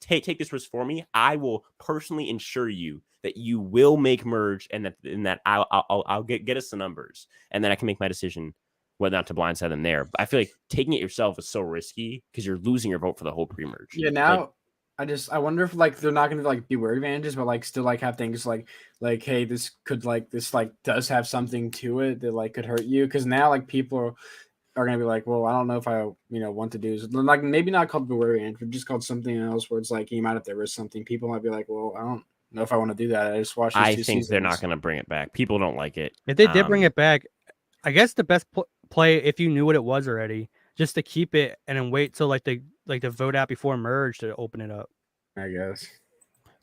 take this risk for me. I will personally ensure you that you will make merge, and that I'll get us the numbers, and then I can make my decision whether or not to blindside them there. But I feel like taking it yourself is so risky because you're losing your vote for the whole pre-merge. Yeah, now. I wonder if like they're not gonna like be weird advantages, but like still like have things like hey, this does have something to it that like could hurt you, because now like people are gonna be like, well, I don't know if I want to do this. Like maybe not called beware advantage, but just called something else where it's like you might have to risk something. People might be like, well, I don't know if I want to do that. I just watched. I think they're not gonna bring it back. People don't like it. If they did bring it back, I guess the best play if you knew what it was already, just to keep it and then wait till like the vote out before merge to open it up. I guess.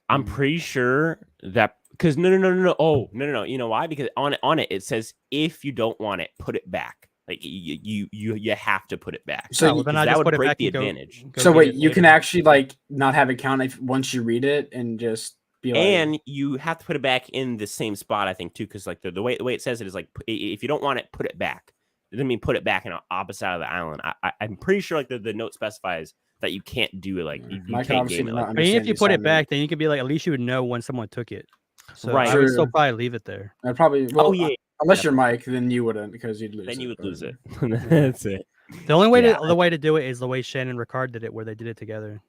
I'm pretty sure that because no. Oh no. You know why? Because on it says if you don't want it, put it back. Like you have to put it back. So then that would break the advantage. So wait, you can actually like not have it count once you read it and just be like. And you have to put it back in the same spot, I think, too, because like the way it says it is like if you don't want it, put it back. It doesn't mean put it back in the opposite side of the island. I'm pretty sure like the note specifies that you can't do it like you can't game it. Like, I mean, if you put it back, then you could be like, at least you would know when someone took it. So right. I would still probably leave it there. I'd probably. Well, unless you're Mike, then you wouldn't because you'd lose. Then you would lose it. That's it. The only way the way to do it is the way Shannon and Ricard did it, where they did it together.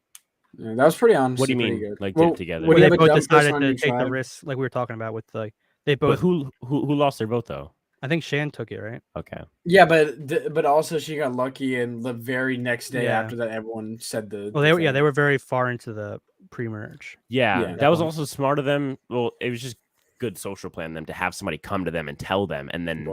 Yeah, that was pretty honest. What do you mean? Good. Like did it together? Where they both decided to take the risk, like we were talking about with like they both. But who lost their vote though? I think Shan took it, right? Okay. Yeah, but also she got lucky, and the very next day after that, everyone said the. Well, they were very far into the pre-merge. Yeah, that was also smart of them. Well, it was just good social plan them to have somebody come to them and tell them, and then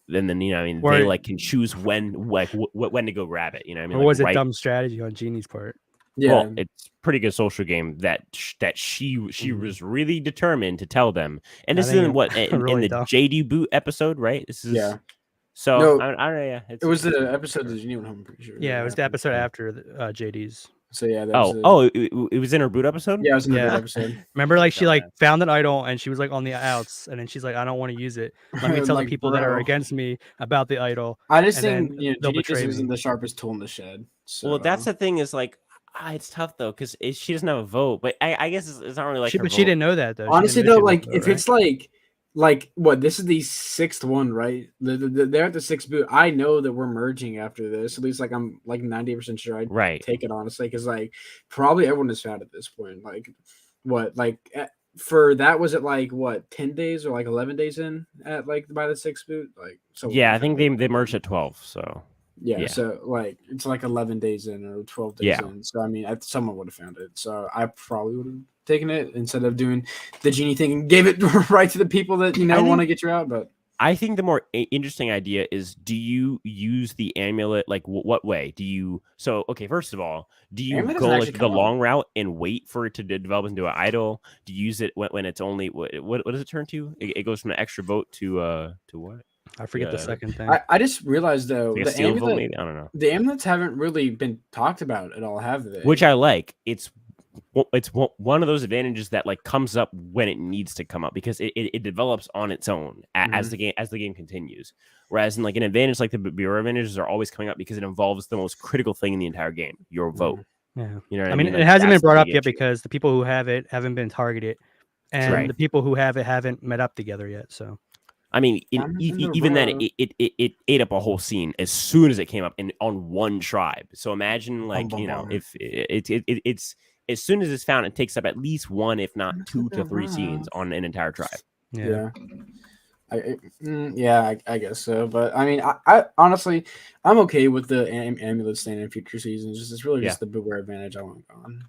they like can choose when to go grab it. You know what I mean? Or was it dumb strategy on Jeannie's part? Yeah, well, it's pretty good social game that she was really determined to tell them. And this is in what in the JD boot episode, right? This is So no, I don't know. Yeah, it was the episode that Jeannie went home. I'm pretty sure. Yeah, it was the episode after JD's. So yeah. It was in her boot episode. Yeah, it was in the boot episode. Remember, like she like found an idol and she was like on the outs, and then she's like, I don't want to use it. Let me tell the people that are against me about the idol. I just think Jeannie just isn't the sharpest tool in the shed. So. Well, that's the thing is like. It's tough though because she doesn't have a vote, but I guess it's not really like. But she didn't know that though. Honestly, though, like if it's like what this is the 6th one, right? They're at the 6th boot. I know that we're merging after this. At least like I'm like 90% sure I'd take it honestly, because like probably everyone is found at this point. Like what for that was it like what 10 days or like 11 days in at like by the 6th boot, like so. Yeah, I think they merged at 12. So. Yeah, so like it's like 11 days in or 12 days in. So I mean, someone would have found it. So I probably would have taken it instead of doing the Genie thing and gave it right to the people that want to get you out. But I think the more interesting idea is: do you use the amulet? Like, what way do you? So okay, first of all, do you go like the long route and wait for it to develop into an idol? Do you use it when it's only what does it turn to? It goes from an extra vote to what? I forget the second thing. I just realized though like the amulet, I don't know. The amulets haven't really been talked about at all, have they? Which I like. It's one of those advantages that like comes up when it needs to come up because it develops on its own as the game continues. Whereas in like an advantage like the Bureau advantages are always coming up because it involves the most critical thing in the entire game, your vote. Yeah, you know what I mean like, it hasn't been brought up yet because the people who have it haven't been targeted, and the people who have it haven't met up together yet. So. I mean, even then, it ate up a whole scene as soon as it came up on one tribe. So imagine, like, if it's as soon as it's found, it takes up at least one, if not 2 to 3 scenes on an entire tribe. Yeah. I guess so. But I mean, I honestly, I'm okay with the Amulet staying in future seasons. It's really just the Beware advantage I want gone.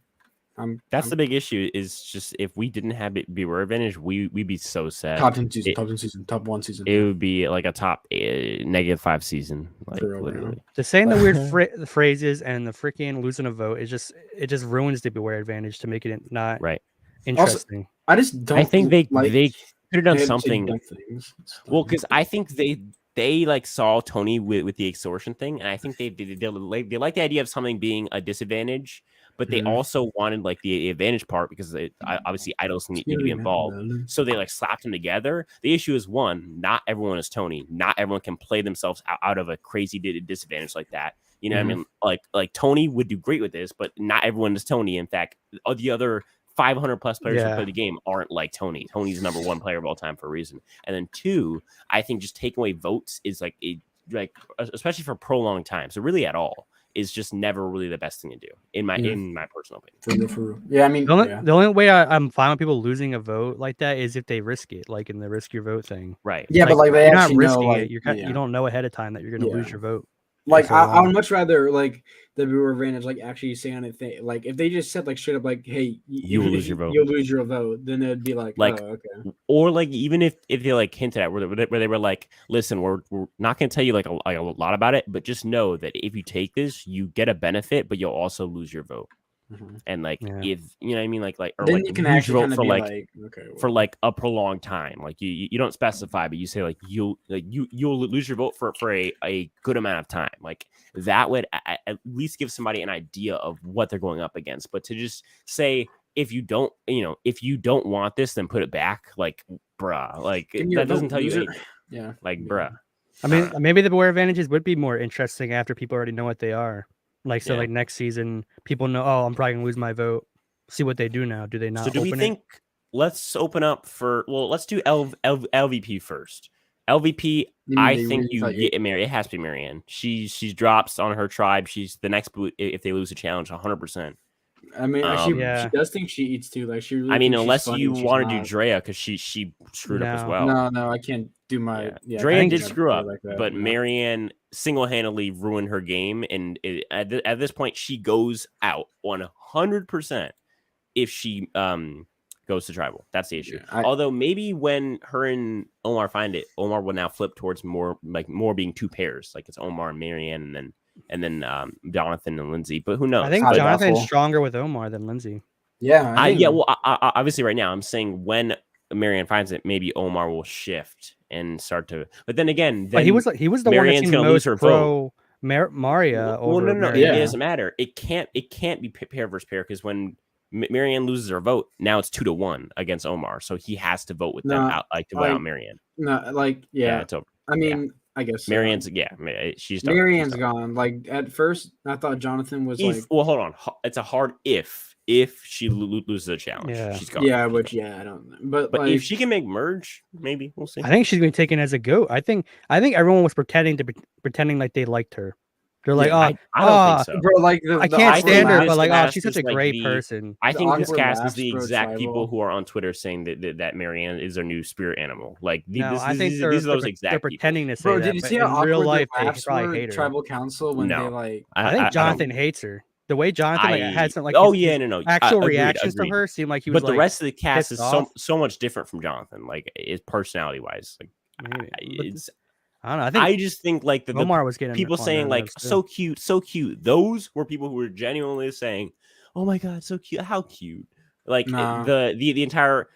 That's the big issue. Is just if we didn't have it Beware advantage, we'd be so sad. Top 10 season, top 1 season. It would be like a top -5 season, like literally. Just saying the weird phrases and the freaking losing a vote is just ruins the Beware advantage to make it not interesting. Also, I just don't. I think they could have done something. Well, because I think they like saw Tony with the extortion thing, and I think they like the idea of something being a disadvantage. But they also wanted like the advantage part because obviously idols need to be involved. So they like slapped them together. The issue is one, not everyone is Tony. Not everyone can play themselves out of a crazy disadvantage like that. You know what I mean? Like Tony would do great with this, but not everyone is Tony. In fact, the other 500 plus players who play the game aren't like Tony. Tony's the #1 player of all time for a reason. And then 2, I think just taking away votes is like especially for prolonged time. So really at all. Is just never really the best thing to do in my personal opinion. Yeah, I mean, the only way I'm fine with people losing a vote like that is if they risk it, like in the risk your vote thing. Right. Yeah, but like you're not risking it. You don't know ahead of time that you're going to lose your vote. Like I would much rather like the Beware advantage, like actually saying it. Like if they just said like straight up like, "Hey, you'll lose your vote," then it'd be like, oh, okay. Or like even if they like hinted at where they were like, "Listen, we're not going to tell you like a lot about it, but just know that if you take this, you get a benefit, but you'll also lose your vote." And like if you know what I mean, like or then like you can actually vote for like for like a prolonged time, like you don't specify, but you say like you'll lose your vote for a good amount of time. Like that would at least give somebody an idea of what they're going up against. But to just say if you don't want this, then put it back, like bruh, like that doesn't tell you anything. Yeah, like bruh. I mean, maybe the Beware advantages would be more interesting after people already know what they are. Like, so like next season, people know, oh, I'm probably going to lose my vote. See what they do now. Do they not? So do we think, let's open up for, let's do LVP first. LVP, I think you get Marianne. It has to be Marianne. She drops on her tribe. She's the next boot if they lose a challenge, 100%. I mean, she does think she eats too. Like she really. I mean, unless you want to do Drea because she screwed up as well. No, I can't do my. Yeah, Drea did screw up, but Marianne single-handedly ruined her game, and at this point, she goes out 100% if she goes to tribal. That's the issue. Although maybe when her and Omar find it, Omar will now flip towards more being 2 pairs, like it's Omar and Marianne, and then Jonathan and Lindsay. But who knows? I think Jonathan's stronger with Omar than Lindsay. Yeah. Well, obviously, right now I'm saying when Marianne finds it, maybe Omar will shift and start to. But then again, but he was the Marianne's one that seemed most pro Maria. Well, no, it doesn't matter. It can't be pair versus pair because when Marianne loses her vote, now it's 2-1 against Omar, so he has to vote with them out, like to vote out Marianne. No, like it's over. I mean. I guess Marianne's she's done. Marianne's gone. Like at first, I thought Jonathan was well, hold on. It's a hard if she loses a challenge. Yeah. She's gone. Yeah, which I don't know. But like, if she can make merge, maybe we'll see. I think she's gonna be taken as a goat. I think everyone was pretending like they liked her. They're like, I don't think so. Bro, like I can't stand her, but like, she's such a great person. I think this cast is the exact people who are on Twitter saying that Marianne is their new spirit animal. Like, these are those exact. They're pretending to say bro, that. Did you see how in real life they probably hate her? Tribal council when they like? I think Jonathan hates her. The way Jonathan had some actual reactions to her seemed like he was. But the rest of the cast is so much different from Jonathan. Like, his personality wise, like it's. I don't know. I just think like the Omar was getting people saying like so cute. Those were people who were genuinely saying, "Oh my god, so cute! How cute!" Like the entire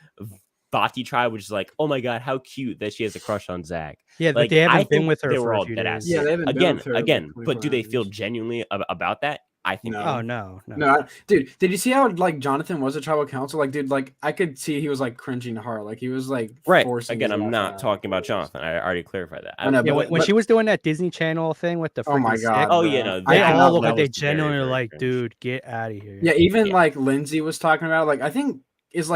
Bati tribe was just like, "Oh my god, how cute that she has a crush on Zach." Yeah, like, they haven't been with her for a few days. Yeah, they haven't again. But do they feel genuinely about that? I think. No. Dude, did you see how like Jonathan was a tribal council? Like, dude, like I could see he was like cringing hard. Like he was like right. Again, I'm not talking about Jonathan. I already clarified that. I know, when she was doing that Disney Channel thing with the oh my god, oh yeah, no, they all look like they genuinely are like, dude, get out of here. Yeah, even like Lindsay was talking about. Like I think is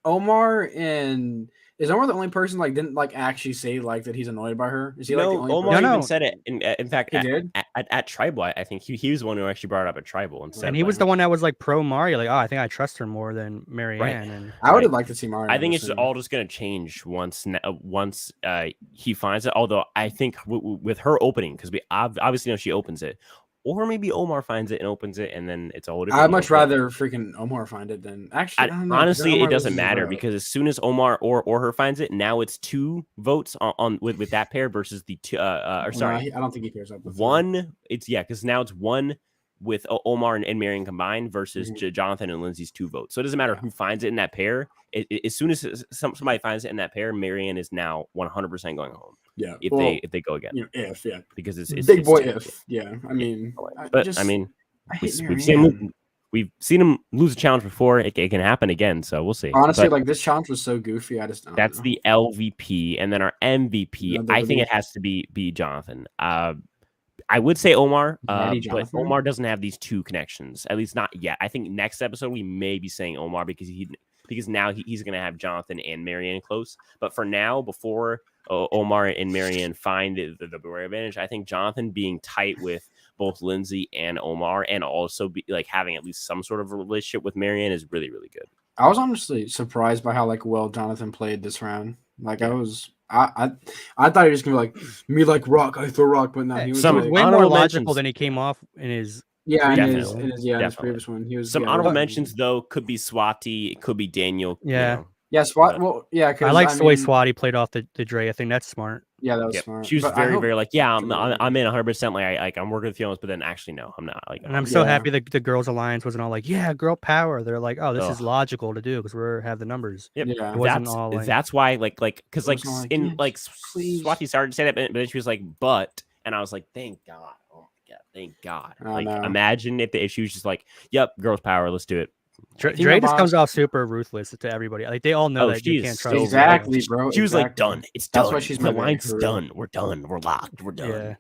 Omar is Omar the only person like didn't like actually say like that he's annoyed by her? Is he like the only Omar even said it. In fact, at Tribal, I think he was the one who actually brought it up at Tribal and said, and he was the one that was like pro Mario, like, oh, I think I trust her more than Marianne. Right. And I would have liked to see Mario. I think it's all just gonna change once he finds it. Although I think with her opening, because we obviously know she opens it. Or maybe Omar finds it and opens it, and then it's a whole different. I'd much rather freaking Omar find it than actually. I don't know, honestly, it doesn't matter because as soon as Omar or her finds it, now it's 2 votes on with that pair versus the 2. Or sorry, I don't think he pairs up with 1. It's because now it's 1 with Omar and Marianne combined versus Jonathan and Lindsay's 2 votes. So it doesn't matter who finds it in that pair. As soon as somebody finds it in that pair, Marianne is now 100% going home. Yeah, if they go again, because it's big boy if I mean, we've seen him lose a challenge before. It can happen again, so we'll see. Honestly, like this challenge was so goofy. I just don't know. The LVP, and then our MVP. I think it has to be Jonathan. I would say Omar, but Omar doesn't have these 2 connections, at least not yet. I think next episode we may be saying Omar because now he's going to have Jonathan and Marianne close. But for now, before Omar and Marianne find the Beware advantage, I think Jonathan being tight with both Lindsay and Omar, and also be like having at least some sort of a relationship with Marianne is really, really good. I was honestly surprised by how like well Jonathan played this round. Like I thought he was gonna be like me, like rock, I throw rock, but no, he was way more logical than he came off in his. In his previous one. He was some honorable mentions though. Could be Swati, it could be Daniel. Yeah. Yeah, Swat. Well, yeah, I like the way Swati played off the Dre. I think that's smart. Yeah, that was smart. She was very like, yeah, I'm in 100%. Like I'm working with feelings, but then actually no, I'm not. Like, and I'm so happy the Girls Alliance wasn't all like, yeah, girl power. They're like, oh, this is logical to do because we have the numbers. Yep. Yeah, that's why because Swati started to say that, but then she was like, but, and I was like, thank God. Oh my God, thank God. Like imagine if she was just like, yep, girls power, let's do it. Dre just comes off super ruthless to everybody. Like they all know that you can't trust. Exactly, bro. She was like, "Done. It's done. That's why she's the line's done. We're done. We're locked. We're done." Yeah.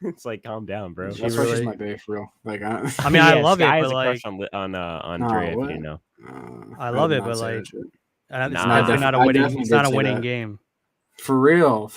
It's like, calm down, bro. That's why she's my bae for real. Like, I mean, I love Sky it, has but a like crush on Dre, if you know. I love it, but like, it's not a winning. It's not a winning game. For real.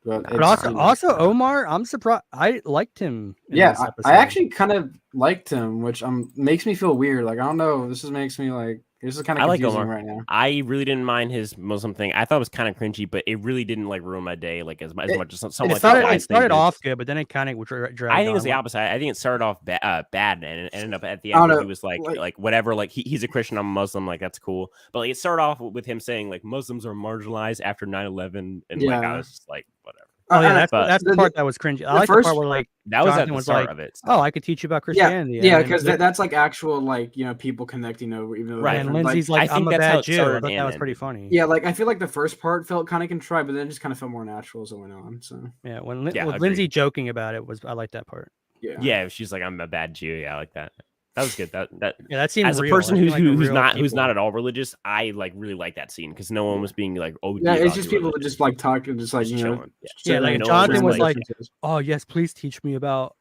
But also Omar, I'm surprised. I liked him. Yeah, I actually kind of liked him, which makes me feel weird. Like I don't know, this makes me like this is kind of confusing right now. I really didn't mind his Muslim thing. I thought it was kind of cringy, but it really didn't like ruin my day like as much as some. It started off good, but then it kind of dragged. I think it was the opposite. I think it started off bad and it ended up at the end. He was like whatever. Like he's a Christian, I'm a Muslim. Like that's cool. But like it started off with him saying like Muslims are marginalized after 9/11, and like I was just like whatever. Oh yeah, that's the part that was cringy. I like the part where like that was at the start of it. Oh, I could teach you about Christianity. Yeah, because that's like actual like people connecting over. Even though and Lindsay's like I'm a bad Jew. I thought that was pretty funny. Yeah, like I feel like the first part felt kind of contrived, but then it just kind of felt more natural as it went on. So yeah, when Lindsay joking about it I like that part. Yeah, she's like I'm a bad Jew. Yeah, I like that. That was good. That seemed as a real. person who's not at all religious, I like really like that scene because no one was being like, oh yeah, it's just people just like talking, just like chilling. Like Jonathan was like, oh yes, please teach me about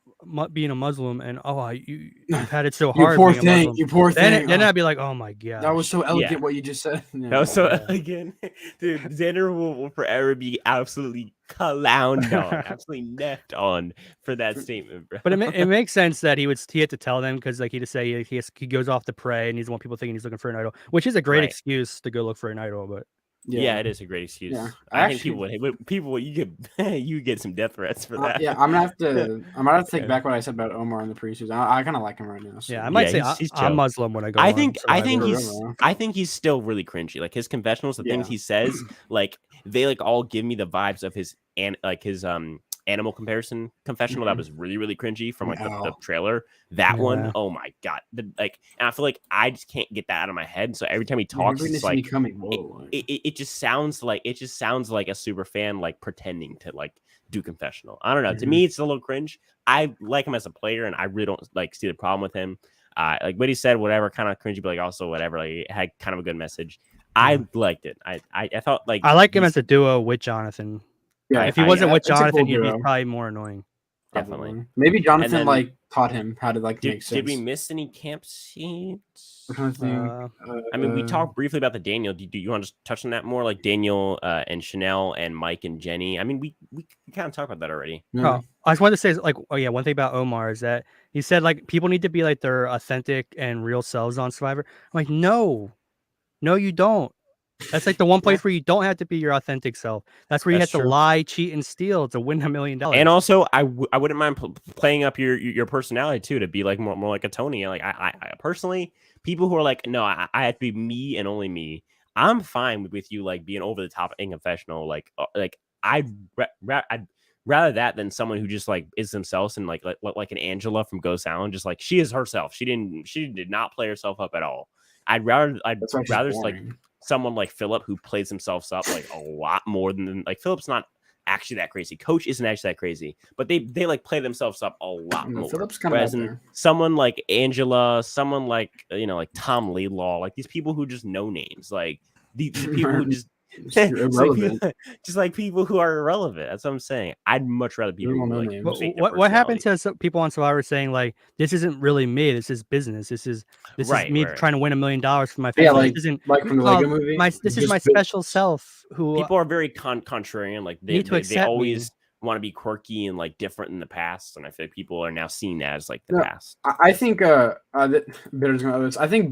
being a Muslim, and you've had it so hard. You poor thing. Then I'd be like, oh my God, that was so elegant what you just said. That was so elegant, dude. Xander will forever be absolutely clowned on, absolutely necked on for that statement, bro. But it makes sense that he had to tell them because like he just say he goes off to pray and he doesn't want people thinking he's looking for an idol, which is a great excuse to go look for an idol, but. Yeah, it is a great excuse. Yeah. I think people you get some death threats for that. Yeah, I'm gonna have to take back what I said about Omar in the preseason. I kind of like him right now. So. Yeah, I might say I'm Muslim when I go. I think he's still really cringy. Like his confessionals, the things he says, like they like all give me the vibes of his animal confessional that was really, really cringy from like the trailer. That one, oh my god! And I feel like I just can't get that out of my head. So every time he talks, it's like it just sounds like a super fan like pretending to like do confessional. I don't know. To me, it's a little cringe. I like him as a player, and I really don't like see the problem with him. Like what he said, whatever, kind of cringy, but like also whatever. Like it had kind of a good message. I liked it. I thought like I like him as a duo with Jonathan. Yeah, if he wasn't with Jonathan, he'd be probably more annoying. Definitely. Maybe Jonathan like taught him how to like make sense. Did we miss any camp scenes? I mean, we talked briefly about the Daniel. Do you want to touch on that more? Like Daniel and Chanel and Mike and Jenny. I mean, we kind of talked about that already. Oh, I just wanted to say like, one thing about Omar is that he said like people need to be like their authentic and real selves on Survivor. I'm like, no, you don't. That's like the one place where you don't have to be your authentic self. That's where you have to lie, cheat, and steal to win $1 million. And also, I wouldn't mind playing up your personality too, to be like more like a Tony. Like I personally, people who are like, no, I have to be me and only me. I'm fine with you like being over the top and confessional. Like I'd rather that than someone who just like is themselves and like an Angela from Ghost Island, just like she is herself. She did not play herself up at all. I'd rather like someone like Philip who plays himself up like a lot more than like Philip's not actually that crazy. Coach isn't actually that crazy, but they like play themselves up a lot more. Philip's kind of there. Someone like Angela, someone like like Tom Laidlaw, like these people who just know names, like these people who just just like people who are irrelevant. That's what I'm saying. I'd much rather people who, like what happened to some people on Survivor saying like this isn't really me, this is business, this is me trying to win $1 million for my family. Yeah, like, this isn't like from the Lego movie. This is my special self. Who people are very contrarian. Like they always want to be quirky and like different in the past, and I feel like people are now seen as like the past. I think Bitter's gonna this. I think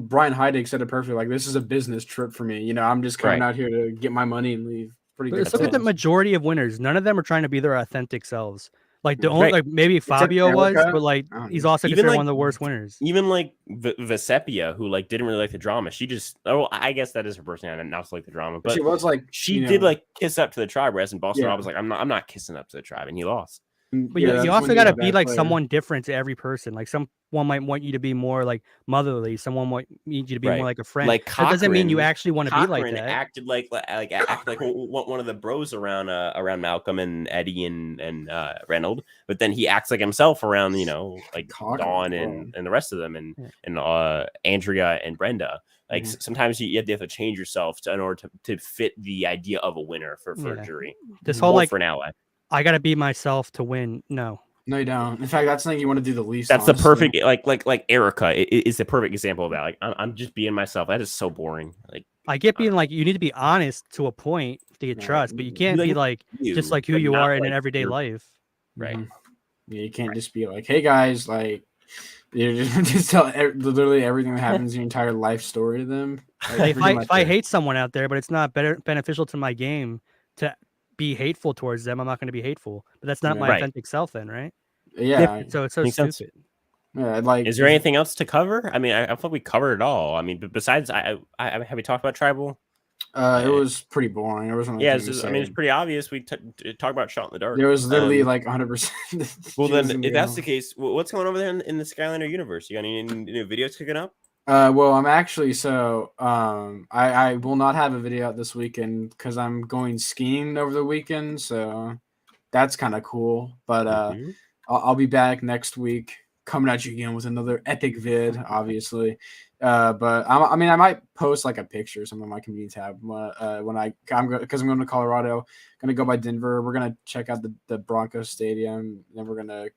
Brian Heidig said it perfectly. Like, this is a business trip for me. You know, I'm just coming out here to get my money and leave. Pretty good. Look at the majority of winners. None of them are trying to be their authentic selves. Like the only like maybe Fabio was, but like he's also considered one of the worst winners. Even like Vesepia, who like didn't really like the drama. She just I guess that is her personality, not to like the drama. But she was like she did like kiss up to the tribe. Whereas in Boston, I was like, I'm not kissing up to the tribe, and he lost. But you also got to be like someone different to every person. Like someone might want you to be more like motherly. Someone might need you to be more like a friend. Like that doesn't mean you actually want to be like that. Acted like one of the bros around Malcolm and Eddie and Reynolds, but then he acts like himself around like Dawn and the rest of them and Andrea and Brenda. Like sometimes you have to change yourself in order to fit the idea of a winner for a jury. This whole like for an ally. I gotta be myself to win. No, you don't. In fact, that's something you want to do the least. That's honestly. The perfect like Erica is the perfect example of that. Like I'm just being myself. That is so boring. Like I get being like you need to be honest to a point to get trust, but you can't be like just like who you are in an everyday life. Right. Yeah, you can't just be like, hey guys, like you just tell literally everything that happens in your entire life story to them. Like, if I hate someone out there, but it's not beneficial to my game to be hateful towards them, I'm not going to be hateful. But that's not my authentic self then, right? Yeah. So it's so stupid. Sense. Yeah, like, is there anything else to cover? I mean, I thought we covered it all. I mean, but besides, I have we talked about tribal? It was pretty boring. There wasn't. Yeah, I mean, it's pretty obvious. We talk about shot in the dark. There was literally like 100%. Well, then, if that's the case, what's going on over there in the Skylander universe? You got any new videos kicking up? Well, I'm actually I will not have a video out this weekend because I'm going skiing over the weekend, so that's kind of cool. But I'll be back next week, coming at you again with another epic vid, obviously. But I mean, I might post like a picture or something on my community tab when I'm going to Colorado, gonna go by Denver. We're gonna check out the Broncos Stadium, then we're gonna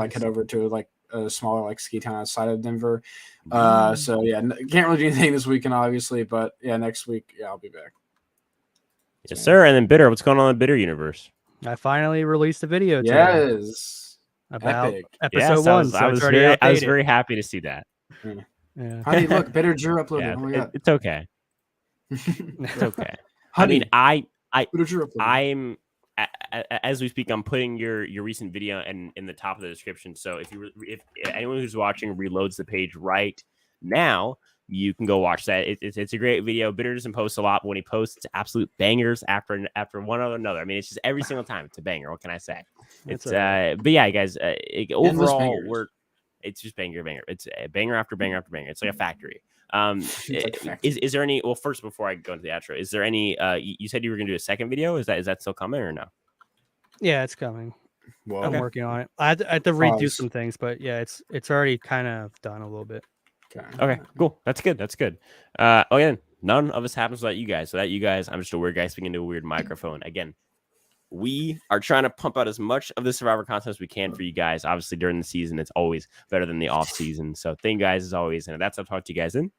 head over to like a smaller like ski town outside of Denver. So yeah, can't really do anything this weekend, obviously, but yeah, next week, I'll be back. Yes, sir. And then Bitter, what's going on in the Bitter universe? I finally released a video. Yes, about epic. episode 1. I was very happy to see that. Yeah. Honey, look, Bitter Drew uploaded. Yeah, oh my God. It's okay. It's okay. Honey, I mean, Bitter Drew uploaded. I'm as we speak, I'm putting your recent video in the top of the description. So if anyone who's watching reloads the page right now, you can go watch that. It's a great video. Bitter doesn't post a lot, but when he posts, it's absolute bangers after one or another. I mean, it's just every single time it's a banger. What can I say? It's but yeah, guys. Overall, it's just banger. It's a banger after banger after banger. It's like a factory. Is there any? Well, first before I go into the outro, is there any? You said you were gonna do a second video. Is that still coming or no? Yeah, it's coming. Whoa. I'm working on it. I had to redo some things, but yeah, it's already kind of done a little bit. Okay, cool. That's good. Again, none of this happens without you guys. Without you guys, I'm just a weird guy speaking to a weird microphone. Again, we are trying to pump out as much of the Survivor content as we can for you guys. Obviously, during the season, it's always better than the off season. So thank you guys as always. And that's I'll talk to you guys in